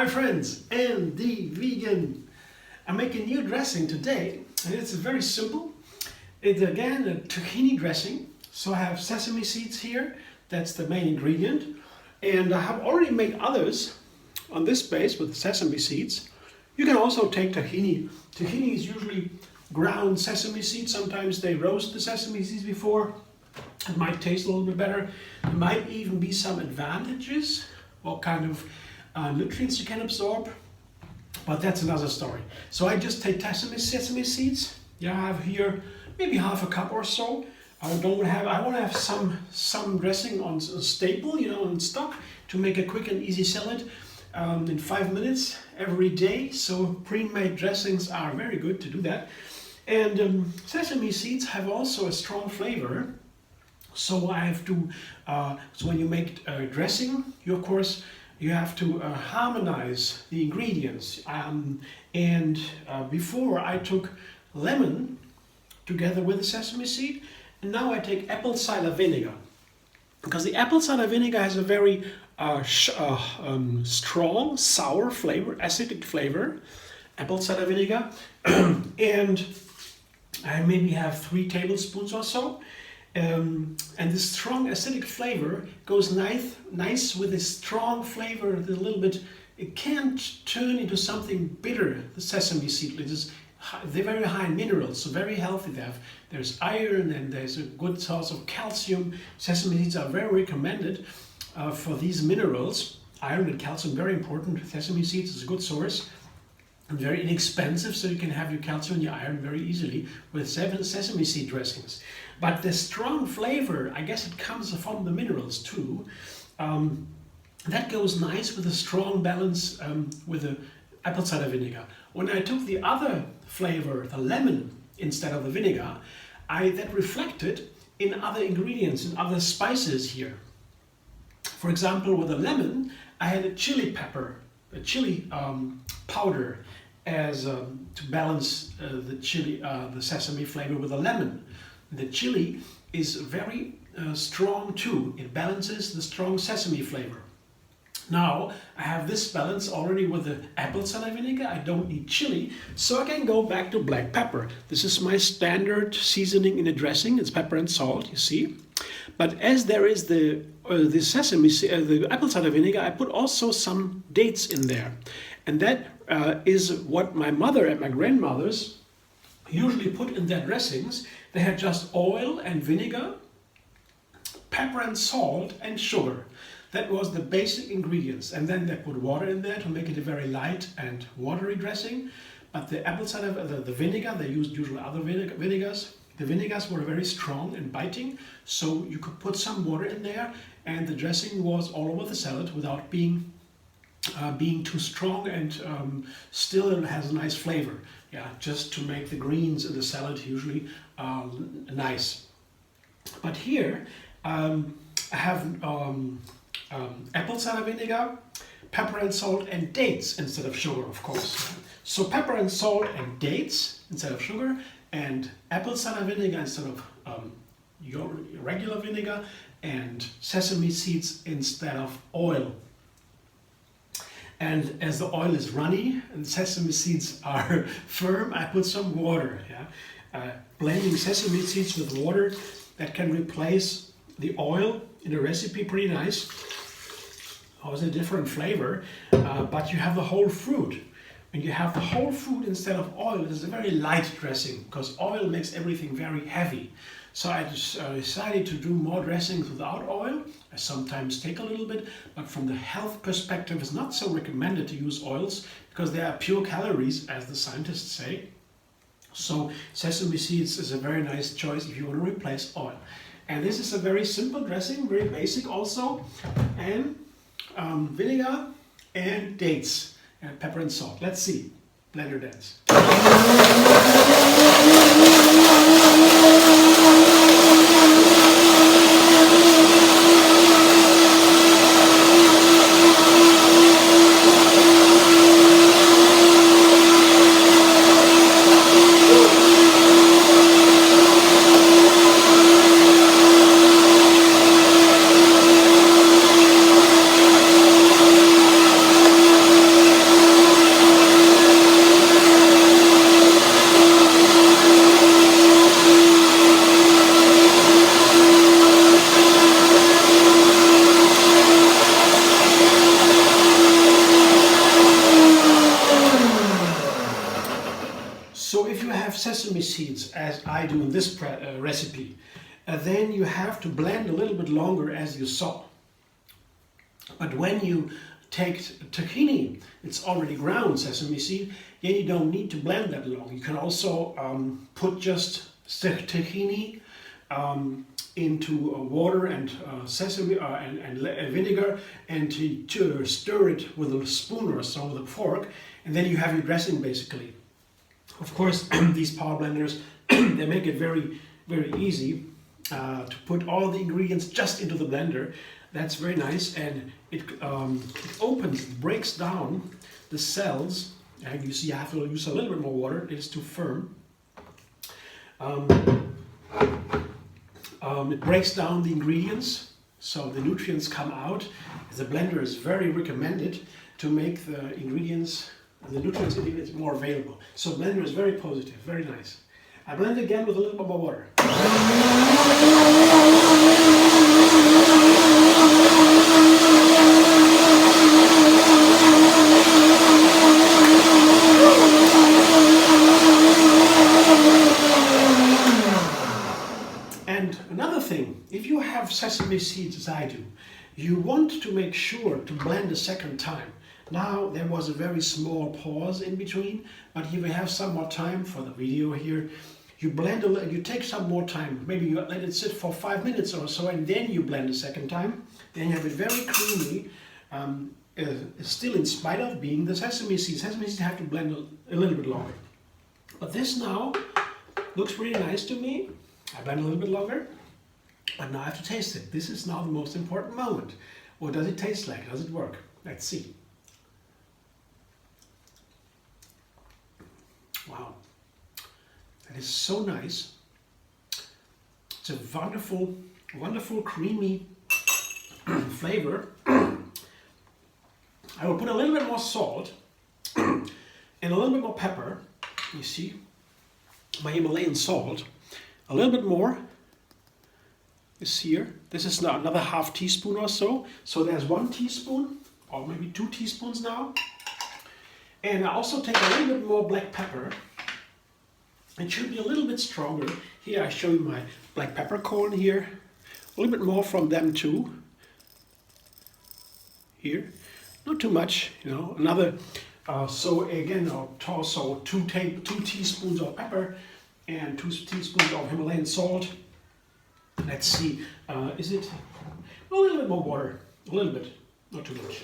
Hi friends and the vegan. I'm making a new dressing today and it's very simple. It's again a tahini dressing. So I have sesame seeds here, that's the main ingredient. And I have already made others on this base with sesame seeds. You can also take tahini. Tahini is usually ground sesame seeds. Sometimes they roast the sesame seeds before. It might taste a little bit better. There might even be some advantages, what kind of nutrients you can absorb, but that's another story. So I just take sesame seeds. Yeah, I have here maybe half a cup or so. I want to have some dressing on staple, in stock, to make a quick and easy salad in 5 minutes every day. So pre-made dressings are very good to do that. And sesame seeds have also a strong flavor. So I have to, so when you make dressing, you have to harmonize the ingredients. Before I took lemon together with the sesame seed, and now I take apple cider vinegar. Because the apple cider vinegar has a very strong, sour flavor, acidic flavor, apple cider vinegar. And I maybe have 3 tablespoons or so. And this strong acidic flavor goes nice with this strong flavor. A little bit, it can't turn into something bitter. The sesame seed, they're very high in minerals, so very healthy. There's iron and there's a good source of calcium. Sesame seeds are very recommended for these minerals. Iron and calcium, very important. Sesame seeds is a good source. And very inexpensive, so you can have your calcium and your iron very easily with sesame seed dressings. But the strong flavor, I guess it comes from the minerals too. That goes nice with a strong balance with the apple cider vinegar. When I took the other flavor, the lemon, instead of the vinegar, that reflected in other ingredients, in other spices here. For example, with the lemon, I had a chili pepper, a chili powder, as to balance the sesame flavor with the lemon. The chili is very strong too. It balances the strong sesame flavor. Now I have this balance already with the apple cider vinegar. I don't need chili, so I can go back to black pepper. This is my standard seasoning in a dressing. It's pepper and salt, you see. But as there is the apple cider vinegar, I put also some dates in there, and that is what my mother and my grandmothers usually put in their dressings. They had just oil and vinegar, pepper and salt and sugar. That was the basic ingredients, and then they put water in there to make it a very light and watery dressing. But the apple cider, the vinegar, they used usually other vinegars. The vinegars were very strong and biting, so you could put some water in there, and the dressing was all over the salad without being too strong, and still it has a nice flavor. Yeah, just to make the greens in the salad usually nice. But here I have apple cider vinegar, pepper and salt, and dates instead of sugar, of course. So pepper and salt and dates instead of sugar, and apple cider vinegar instead of your regular vinegar, and sesame seeds instead of oil. And as the oil is runny and sesame seeds are firm, I put some water. Yeah? Blending sesame seeds with water, that can replace the oil in a recipe pretty nice. Also a different flavor, but you have the whole fruit. When you have the whole fruit instead of oil, it's a very light dressing, because oil makes everything very heavy. So I just decided to do more dressings without oil. I sometimes take a little bit, but from the health perspective, it's not so recommended to use oils because they are pure calories, as the scientists say. So sesame seeds is a very nice choice if you want to replace oil. And this is a very simple dressing, very basic also, and vinegar and dates and pepper and salt. Let's see. Blender dance. So if you have sesame seeds, as I do in this recipe, then you have to blend a little bit longer, as you saw. But when you take tahini, it's already ground sesame seed, then you don't need to blend that long. You can also put just tahini into water and sesame and vinegar, and to stir it with a spoon or so, with a fork, and then you have your dressing basically. Of course, these power blenders, they make it very, very easy to put all the ingredients just into the blender. That's very nice, and it opens, it breaks down the cells, and you see I have to use a little bit more water, it is too firm. It breaks down the ingredients, so the nutrients come out. The blender is very recommended to make the ingredients, the nutrients in it more available. So blender is very positive, very nice. I blend again with a little bit more water. And another thing, if you have sesame seeds as I do, you want to make sure to blend a second time. Now there was a very small pause in between, but here we have some more time for the video here. You blend you take some more time, maybe you let it sit for 5 minutes or so, and then you blend a second time. Then you have it very creamy, still in spite of being the sesame seeds. Sesame seeds have to blend a little bit longer. But this now looks really nice to me. I blend a little bit longer, but now I have to taste it. This is now the most important moment. What does it taste like? Does it work? Let's see. Wow, that is so nice. It's a wonderful, wonderful creamy flavor. I will put a little bit more salt and a little bit more pepper. You see, my Himalayan salt. A little bit more is here. This is now another half teaspoon or so. So there's 1 teaspoon or maybe 2 teaspoons now. And I also take a little bit more black pepper. It should be a little bit stronger. Here I show you my black peppercorn here. A little bit more from them too. Here, not too much, you know. Another. So again, also 2 teaspoons of pepper and 2 teaspoons of Himalayan salt. Let's see, is it a little bit more water? A little bit, not too much,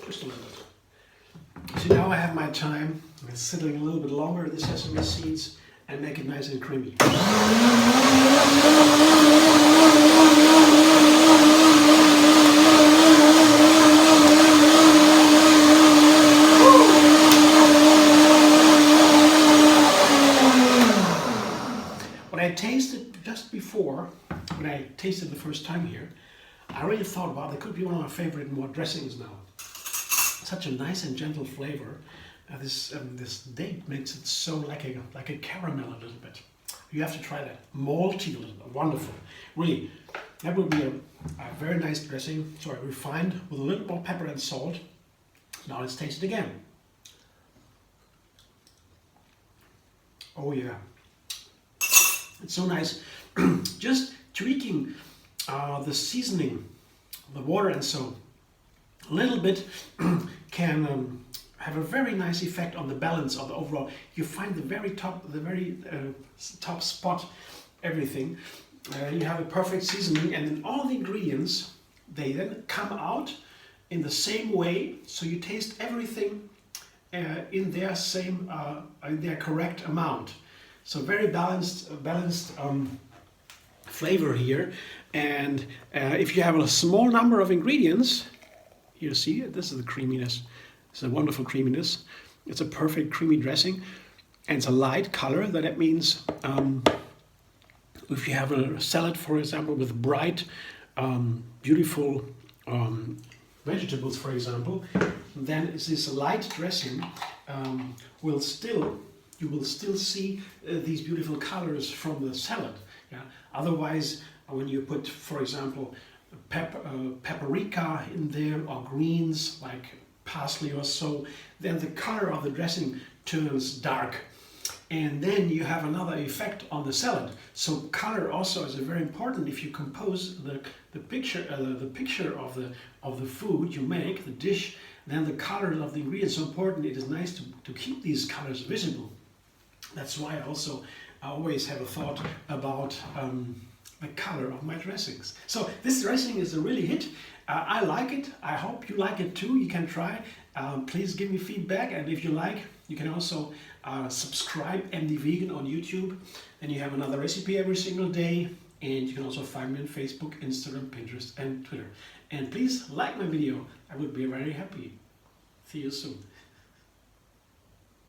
just a little bit. So now I have my time. It's settling a little bit longer, the sesame seeds, and make it nice and creamy. I tasted just before, when I tasted the first time here, I really thought, wow, that could be one of my favorite more dressings now. Such a nice and gentle flavor. This date makes it so like a caramel a little bit. You have to try that. Malty a little bit. Wonderful. Really, that would be a very nice dressing. Sorry, refined with a little more pepper and salt. Now let's taste it again. Oh yeah. It's so nice. Just tweaking the seasoning, the water and so a little bit can have a very nice effect on the balance of the overall. You find the very top spot, everything. You have a perfect seasoning, and then all the ingredients, they then come out in the same way, so you taste everything in their correct amount. So very balanced flavor here. And if you have a small number of ingredients, you see, this is the creaminess. It's a wonderful creaminess. It's a perfect creamy dressing, and it's a light color. That means if you have a salad, for example, with bright, beautiful vegetables, for example, then this light dressing you will still see these beautiful colors from the salad. Yeah? Otherwise, when you put, for example, paprika in there, or greens like parsley or so, then the color of the dressing turns dark. and then you have another effect on the salad. So color also is very important. If you compose the picture of the food you make, the dish, then the colors of the ingredients are important. It is nice to keep these colors visible. That's why I always have a thought about the color of my dressings. So this dressing is a really hit. I like it. I hope you like it too. You can try. Please give me feedback, and if you like, you can also subscribe MD Vegan on YouTube. Then you have another recipe every single day, and you can also find me on Facebook, Instagram, Pinterest, and Twitter. And please like my video. I would be very happy. See you soon.